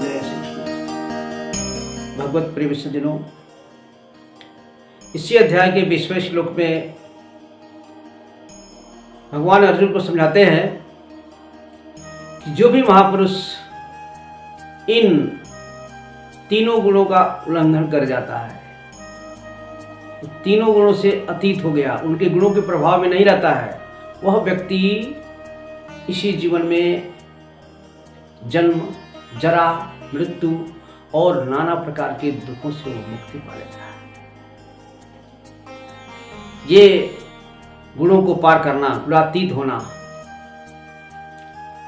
जय श्री कृष्ण। भगवत प्रिय विश्वजनों, इसी अध्याय के 20वें श्लोक में भगवान अर्जुन को समझाते हैं कि जो भी महापुरुष इन तीनों गुणों का उल्लंघन कर जाता है, तीनों गुणों से अतीत हो गया, उनके गुणों के प्रभाव में नहीं रहता है, वह व्यक्ति इसी जीवन में जन्म, जरा, मृत्यु और नाना प्रकार के दुखों से वो मुक्ति पा लेता है। ये गुणों को पार करना, गुणातीत होना।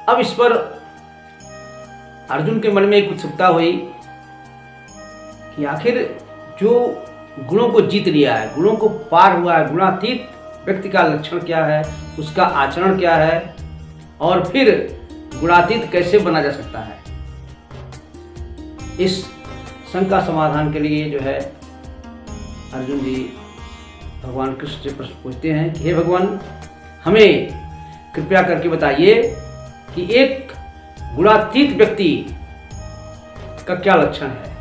अब इस पर अर्जुन के मन में एक उत्सुकता हुई कि आखिर जो गुणों को जीत लिया है, गुणों को पार हुआ है, गुणातीत व्यक्ति का लक्षण क्या है, उसका आचरण क्या है, और फिर गुणातीत कैसे बना जा सकता है। इस शंका समाधान के लिए जो है अर्जुन जी भगवान कृष्ण से प्रश्न पूछते हैं कि हे भगवान, हमें कृपया करके बताइए कि एक गुणातीत व्यक्ति का क्या लक्षण है,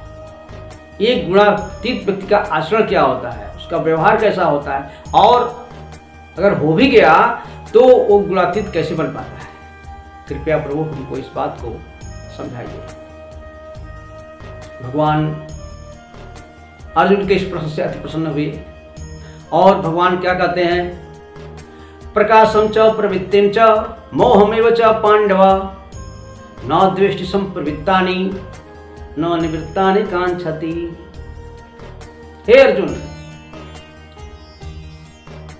एक गुणातीत व्यक्ति का आचरण क्या होता है, उसका व्यवहार कैसा होता है, और अगर हो भी गया तो वो गुणातीत कैसे बन पाता है। कृपया प्रभु हमको इस बात को समझाइए। भगवान अर्जुन के इस प्रश्न से अति प्रसन्न हुए और भगवान क्या कहते हैं, प्रकाशम च प्रवृत्तिम च मोहमेव च पांडव न द्वेष्टि संप्रवृत्तानि न निवृत्तानि कांक्षति। हे अर्जुन,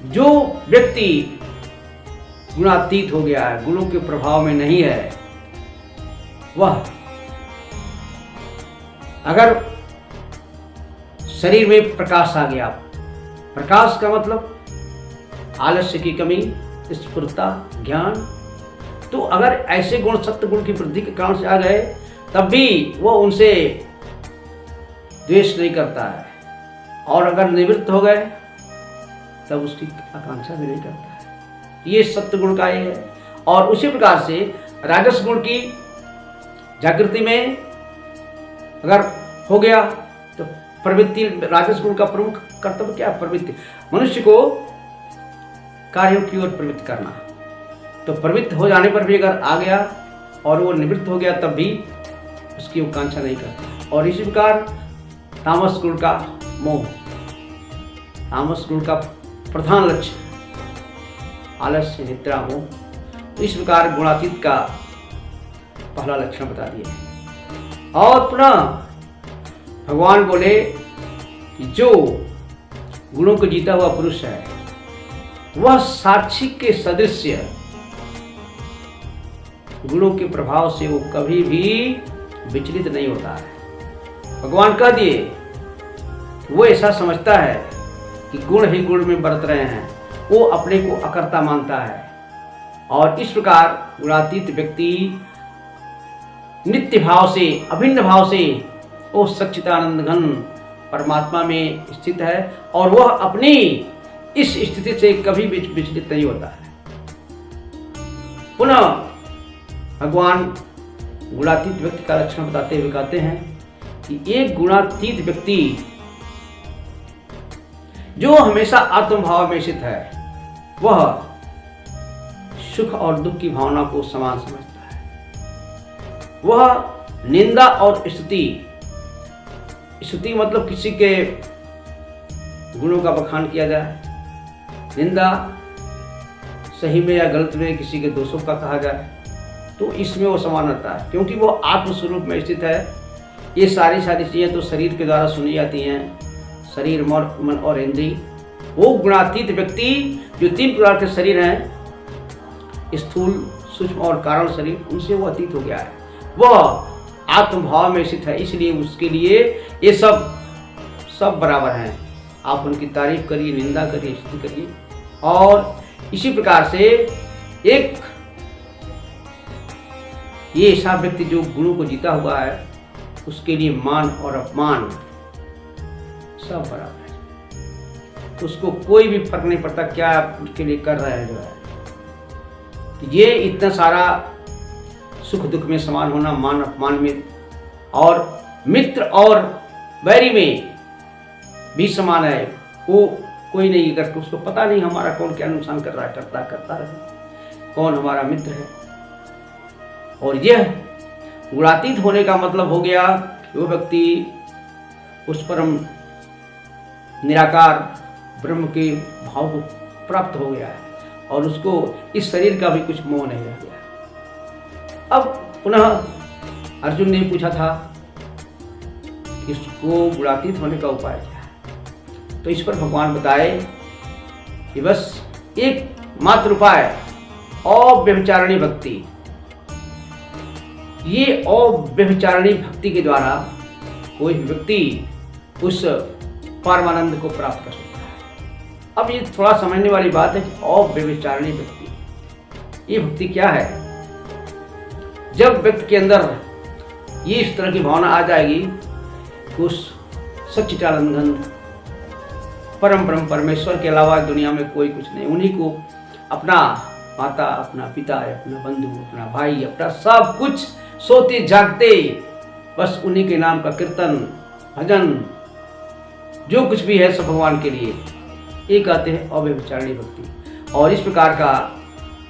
जो व्यक्ति गुणातीत हो गया है, गुणों के प्रभाव में नहीं है, वह अगर शरीर में प्रकाश आ गया, प्रकाश का मतलब आलस्य की कमी, स्फूर्ता, ज्ञान, तो अगर ऐसे गुण सत्य गुण की वृद्धि के कारण से आ गए तब भी वो उनसे द्वेष नहीं करता है, और अगर निवृत्त हो गए तब उसकी आकांक्षा भी नहीं करता है। ये सत्य गुण का ये है। और उसी प्रकार से राजस गुण की जागृति में अगर हो गया तो प्रवृत्ति, राजस गुण का प्रमुख कर्तव्य क्या है, प्रवृत्ति, मनुष्य को कार्यों की ओर प्रवृत्त करना। तो प्रवृत्त हो जाने पर भी अगर आ गया और वो निवृत्त हो गया तब भी उसकी आकांक्षा नहीं करता। और इसी प्रकार तामस गुण का मोह, तामस गुण का प्रधान लक्ष्य आलस्य, निद्रा, मोह। तो इस प्रकार गुणातीत का पहला लक्षण बता दिया। और पुनः भगवान बोले कि जो गुणों को जीता हुआ पुरुष है वह साक्षी के सदृश गुणों के प्रभाव से वो कभी भी विचलित नहीं होता है। भगवान कह दिए, वो ऐसा समझता है कि गुण ही गुण में बरत रहे हैं, वो अपने को अकर्ता मानता है। और इस प्रकार गुणातीत व्यक्ति नित्य भाव से, अभिन्न भाव से वो सच्चिदानंद घन परमात्मा में स्थित है, और वह अपनी इस स्थिति से कभी भी विचलित नहीं होता है। पुनः भगवान गुणातीत व्यक्ति का लक्षण बताते हुए कहते हैं कि एक गुणातीत व्यक्ति जो हमेशा आत्मभाव में स्थित है, वह सुख और दुख की भावना को समान समझता है। वह निंदा और स्तुति मतलब किसी के गुणों का बखान किया जाए, निंदा सही में या गलत में किसी के दोषों का कहा जाए, तो इसमें वो समान रहता है, क्योंकि वो आत्मस्वरूप में स्थित है। ये सारी चीज़ें तो शरीर के द्वारा सुनी जाती हैं, शरीर, मन और इंद्रिय। वो गुणातीत व्यक्ति जो तीन प्रकार के शरीर हैं, स्थूल, सूक्ष्म और कारण शरीर, उनसे वो अतीत हो गया है, वह आत्मभाव में स्थित है। इसलिए उसके लिए ये सब बराबर हैं। आप उनकी तारीफ करिए, निंदा करिए, स्तुति करिए। और इसी प्रकार से एक ये ऐसा व्यक्ति जो गुणों को जीता हुआ है, उसके लिए मान और अपमान सब बराबर है। उसको कोई भी फर्क नहीं पड़ता क्या आप उसके लिए कर रहे हैं। जो है तो ये इतना सारा सुख दुख में समान होना, मान अपमान में और मित्र और बैरी में भी समान है। वो कोई नहीं करके उसको पता नहीं हमारा कौन क्या नुकसान कर रहा है, करता रहे, कौन हमारा मित्र है। और यह गुणातीत होने का मतलब हो गया कि वो व्यक्ति उस परम निराकार ब्रह्म के भाव को प्राप्त हो गया है और उसको इस शरीर का भी कुछ मोह नहीं रह गया। अब पुनः अर्जुन ने पूछा था इसको गुणातीत होने का उपाय क्या है, तो इस पर भगवान बताए कि बस एक मात्र उपाय, अव्यभिचारिणी भक्ति। ये अव्यभिचारिणी भक्ति के द्वारा कोई व्यक्ति उस परमानंद को प्राप्त कर सकता है। अब ये थोड़ा समझने वाली बात है कि अव्यभिचारिणी भक्ति, ये भक्ति क्या है। जब व्यक्ति के अंदर ये इस तरह की भावना आ जाएगी कि उस सच्चिदानंद परम ब्रह्म परमेश्वर के अलावा दुनिया में कोई कुछ नहीं, उन्हीं को अपना माता, अपना पिता, अपना बंधु, अपना भाई, अपना सब कुछ सोते जागते बस उन्हीं के नाम का कीर्तन भजन जो कुछ भी है सब भगवान के लिए, ये कहते हैं अव्यभिचारिणी भक्ति। और इस प्रकार का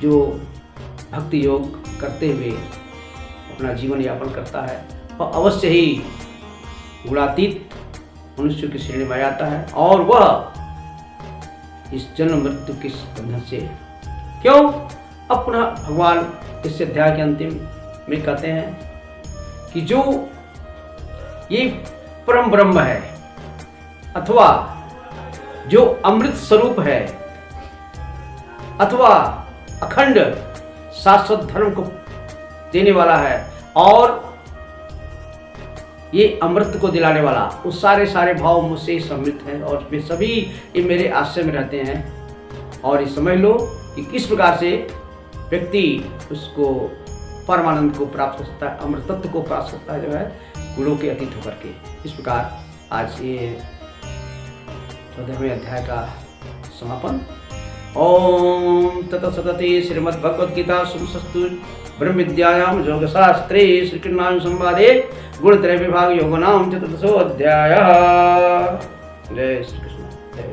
जो भक्ति योग करते हुए अपना जीवन यापन करता है वह अवश्य ही गुणातीत मनुष्य की श्रेणी में आता है और वह इस जन्म मृत्यु के बंधन से क्यों। अब पुनः भगवान इस अध्याय के अंतिम में कहते हैं कि जो ये परम ब्रह्म है अथवा जो अमृत स्वरूप है अथवा अखंड शाश्वत धर्म को देने वाला है और ये अमृत को दिलाने वाला, वो सारे भाव मुझसे सम्मिलित हैं और वे सभी ये मेरे आश्रय में रहते हैं। और ये समझ लो कि किस प्रकार से व्यक्ति उसको परमानंद को प्राप्त कर सकता है, अमृतत्व को प्राप्त करता है, जो है गुणों के अतीत होकर के। इस प्रकार आज ये 14वें अध्याय का समापन। ओम तत्सदति श्रीमद्भगवद्गीता सुमस्तु ब्रह्म विद्यायाम योगशास्त्रे श्रीकृष्णार्जुन संवादे गुणत्रय विभाग योगनाम चतुर्दशो अध्यायः। जय श्री कृष्ण। जय